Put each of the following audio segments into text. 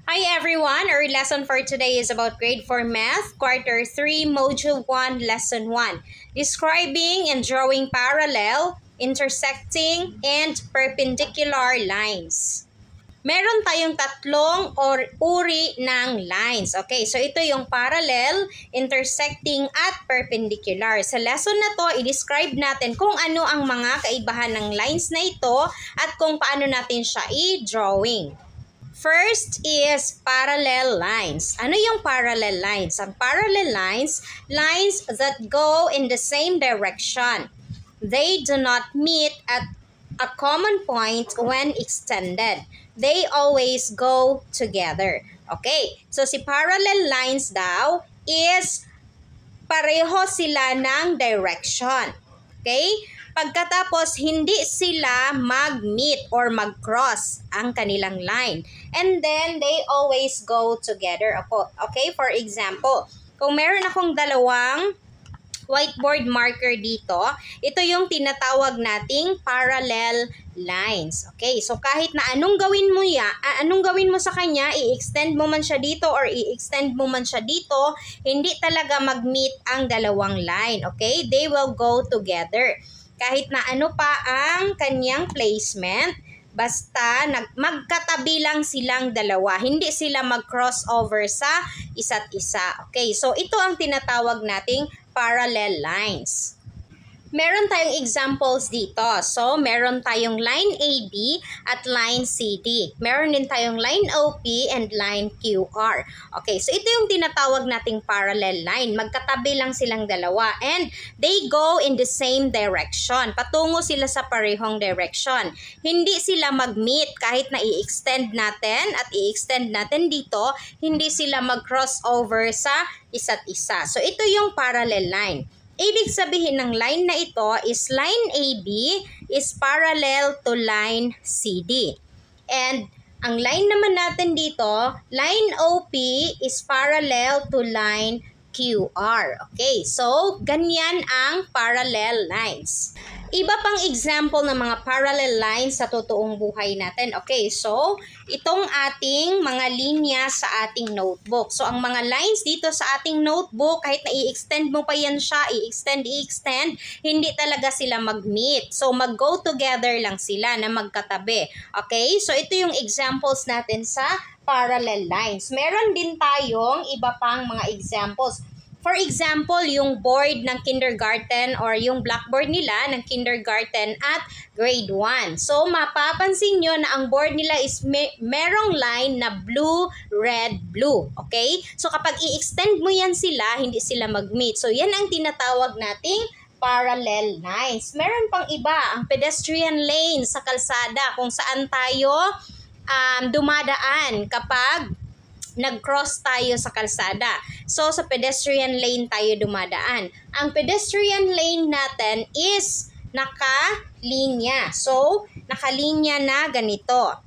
Hi everyone! Our lesson for today is about grade 4 math, quarter 3, module 1, lesson 1. Describing and drawing parallel, intersecting, and perpendicular lines. Meron tayong tatlong uri ng lines. Okay, so ito yung parallel, intersecting, at perpendicular. Sa lesson na to, i-describe natin kung ano ang mga kaibahan ng lines na ito at kung paano natin siya i-drawing. First is parallel lines. Ano yung parallel lines? Ang parallel lines, lines that go in the same direction. They do not meet at a common point when extended. They always go together. Okay, so si parallel lines daw is pareho sila ng direction. Okay? Pagkatapos, hindi sila mag-meet or mag-cross ang kanilang line. And then, they always go together. Okay? For example, kung meron akong dalawang whiteboard marker dito, ito yung tinatawag nating parallel lines. Okay? So, kahit na anong gawin mo sa kanya, i-extend mo man siya dito or i-extend mo man siya dito, hindi talaga mag-meet ang dalawang line. Okay? They will go together. Kahit na ano pa ang kanyang placement, basta magkatabi lang silang dalawa. Hindi sila mag-crossover sa isa't isa. Okay, so ito ang tinatawag nating parallel lines. Meron tayong examples dito. So, meron tayong line AB at line CD. Meron din tayong line OP and line QR. Okay, so ito yung tinatawag nating parallel line. Magkatabi lang silang dalawa and they go in the same direction. Patungo sila sa parehong direction. Hindi sila mag-meet kahit na i-extend natin at i-extend natin dito, hindi sila mag-crossover sa isa't isa. So, ito yung parallel line. Ibig sabihin ng line na ito is line AB is parallel to line CD. And ang line naman natin dito, line OP is parallel to line QR. Okay, so ganyan ang parallel lines. Iba pang example ng mga parallel lines sa totoong buhay natin. Okay, so itong ating mga linya sa ating notebook. So ang mga lines dito sa ating notebook, kahit na i-extend mo pa yan siya, i-extend, hindi talaga sila mag-meet. So mag-go together lang sila na magkatabi. Okay, so ito yung examples natin sa parallel lines. Meron din tayong iba pang mga examples. For example, yung board ng kindergarten or yung blackboard nila ng kindergarten at grade 1. So, mapapansin nyo na ang board nila is merong line na blue, red, blue. Okay? So, kapag i-extend mo yan sila, hindi sila mag-meet. So, yan ang tinatawag nating parallel lines. Meron pang iba, ang pedestrian lane sa kalsada kung saan tayo dumadaan kapag nag-cross tayo sa kalsada. So, sa pedestrian lane tayo dumadaan. Ang pedestrian lane natin is nakalinya. So, nakalinya na ganito.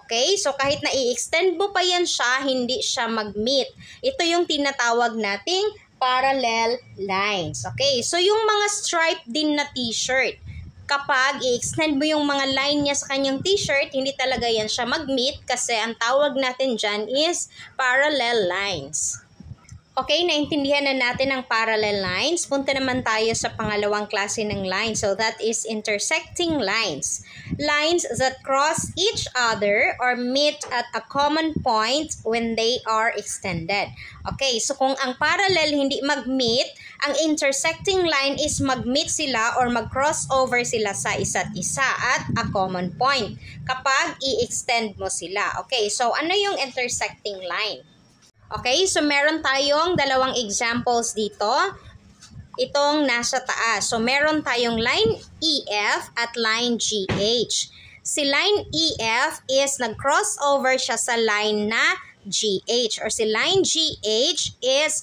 Okay? So, kahit na i-extend mo pa yan siya, hindi siya mag-meet. Ito yung tinatawag nating parallel lines. Okay? So, yung mga stripe din na t-shirt, kapag i-extend mo yung mga line niya sa kanyang t-shirt, hindi talaga yan siya mag-meet kasi ang tawag natin dyan is parallel lines. Okay, naintindihan na natin ang parallel lines. Punta naman tayo sa pangalawang klase ng lines. So that is intersecting lines. Lines that cross each other or meet at a common point when they are extended. Okay, so kung ang parallel hindi mag-meet, ang intersecting line is mag-meet sila or mag-crossover sila sa isa't isa at a common point kapag i-extend mo sila. Okay, so ano yung intersecting line? Okay, so meron tayong dalawang examples dito. Itong nasa taas. So meron tayong line EF at line GH. Si line EF is nag-crossover siya sa line na GH or si line GH is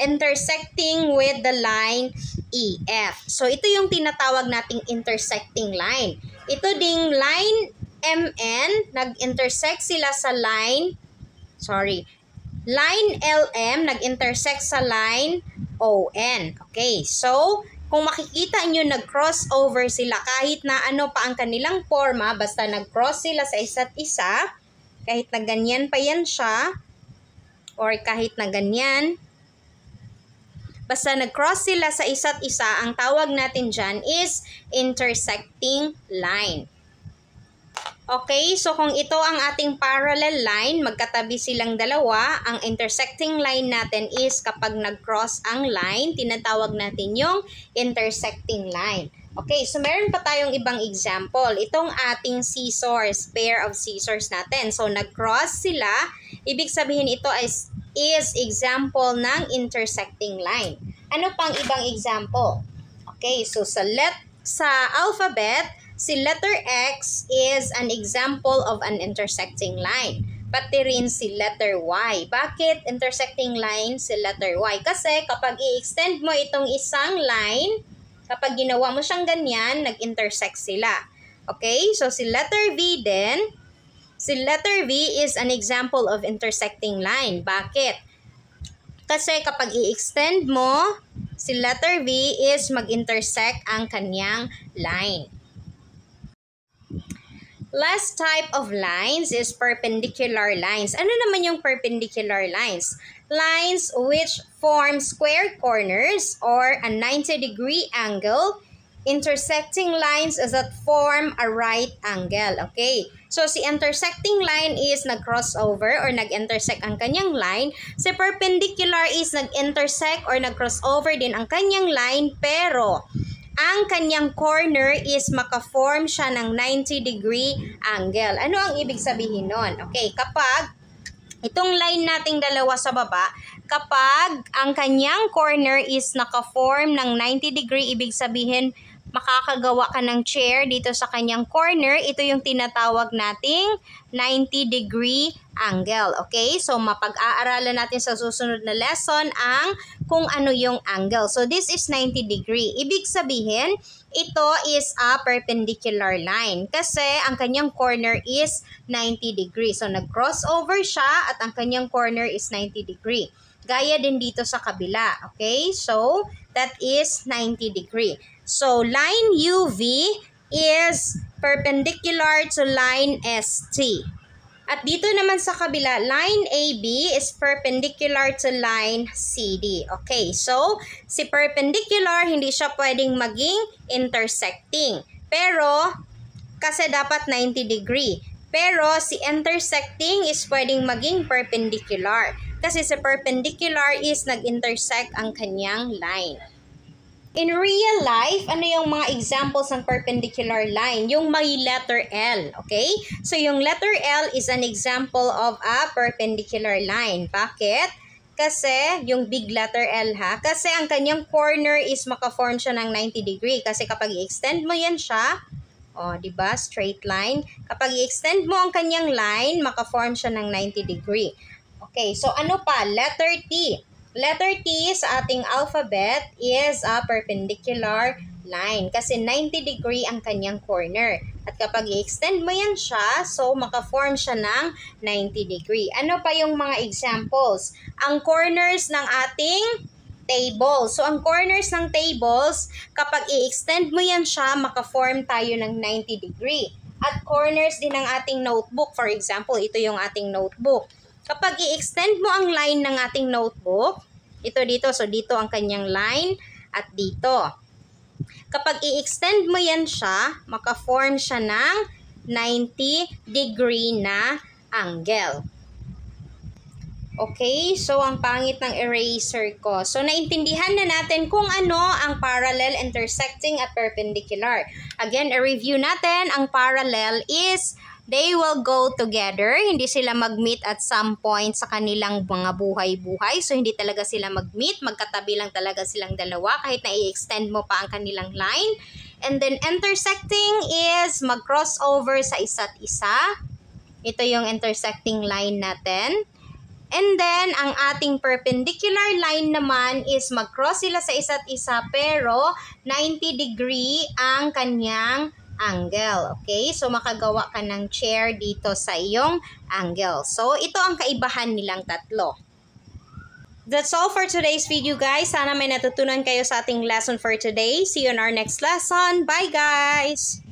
intersecting with the line EF. So ito yung tinatawag nating intersecting line. Ito ding line MN, nag-intersect sila sa line LM nag-intersect sa line ON. Okay, so kung makikita nyo, nag-crossover sila kahit na ano pa ang kanilang forma, basta nag-cross sila sa isa't isa, Kahit na ganyan pa yan siya, or kahit na ganyan, basta nag-cross sila sa isa't isa, ang tawag natin dyan is intersecting line. Okay, so kung ito ang ating parallel line, magkatabi silang dalawa, ang intersecting line natin is kapag nag-cross ang line, tinatawag natin yung intersecting line. Okay, so meron pa tayong ibang example. Itong ating scissors, pair of scissors natin. So nag-cross sila, ibig sabihin ito is example ng intersecting line. Ano pang ibang example? Okay, so sa alphabet, si letter X is an example of an intersecting line. Pati rin si letter Y. Bakit intersecting line si letter Y? Kasi kapag i-extend mo itong isang line, kapag ginawa mo siyang ganyan, nag-intersect sila. Okay? So si letter V din, si letter V is an example of intersecting line. Bakit? Kasi kapag i-extend mo, si letter V is mag-intersect ang kanyang line. Last type of lines is perpendicular lines. Ano naman yung perpendicular lines? Lines which form square corners or a 90-degree angle, intersecting lines that form a right angle. Okay? So, si intersecting line is nag-crossover or nag-intersect ang kanyang line. Si perpendicular is nag-intersect or nag-crossover din ang kanyang line, pero ang kanyang corner is maka-form siya ng 90-degree angle. Ano ang ibig sabihin nun? Okay, kapag itong line nating dalawa sa baba, kapag ang kanyang corner is naka-form ng 90-degree, ibig sabihin makakagawa ka ng chair dito sa kanyang corner. Ito yung tinatawag nating 90-degree angle. Okay? So, mapag-aaralan natin sa susunod na lesson ang kung ano yung angle. So, this is 90 degree. Ibig sabihin, ito is a perpendicular line kasi ang kanyang corner is 90 degree. So, nag-crossover siya at ang kanyang corner is 90 degree. Gaya din dito sa kabila. Okay? So, that is 90 degree. So, line UV is perpendicular to line ST. At dito naman sa kabila, line AB is perpendicular to line CD. Okay, so si perpendicular, hindi siya pwedeng maging intersecting. Pero, kasi dapat 90 degree. Pero si intersecting is pwedeng maging perpendicular. Kasi si perpendicular is nag-intersect ang kanyang line. In real life, ano yung mga examples ng perpendicular line? Yung may letter L, okay? So, yung letter L is an example of a perpendicular line. Bakit? Kasi, yung big letter L ha, kasi ang kanyang corner is maka-form siya ng 90 degree. Kasi kapag i-extend mo yan siya, diba? Straight line. Kapag i-extend mo ang kanyang line, maka-form siya ng 90 degree. Okay, so ano pa? Letter T. Letter T sa ating alphabet is a perpendicular line kasi 90 degree ang kanyang corner. At kapag i-extend mo yan siya, so maka-form siya ng 90 degree. Ano pa yung mga examples? Ang corners ng ating table. So, ang corners ng tables, kapag i-extend mo yan siya, maka-form tayo ng 90 degree. At corners din ng ating notebook. For example, ito yung ating notebook. Kapag i-extend mo ang line ng ating notebook, ito dito, so dito ang kanyang line at dito. Kapag i-extend mo yan siya, maka-form siya ng 90 degree na angle. Okay, so ang pangit ng eraser ko. So naintindihan na natin kung ano ang parallel, intersecting at perpendicular. Again, a-review natin, ang parallel is they will go together. Hindi sila mag-meet at some point sa kanilang mga buhay-buhay. So, hindi talaga sila mag-meet. Magkatabi lang talaga silang dalawa kahit na i-extend mo pa ang kanilang line. And then, intersecting is mag-crossover sa isa't isa. Ito yung intersecting line natin. And then, ang ating perpendicular line naman is mag-cross sila sa isa't isa pero 90 degree ang kanyang angle. Okay? So, makagawa ka ng chair dito sa iyong angle. So, ito ang kaibahan nilang tatlo. That's all for today's video, guys. Sana may natutunan kayo sa ating lesson for today. See you in our next lesson. Bye, guys!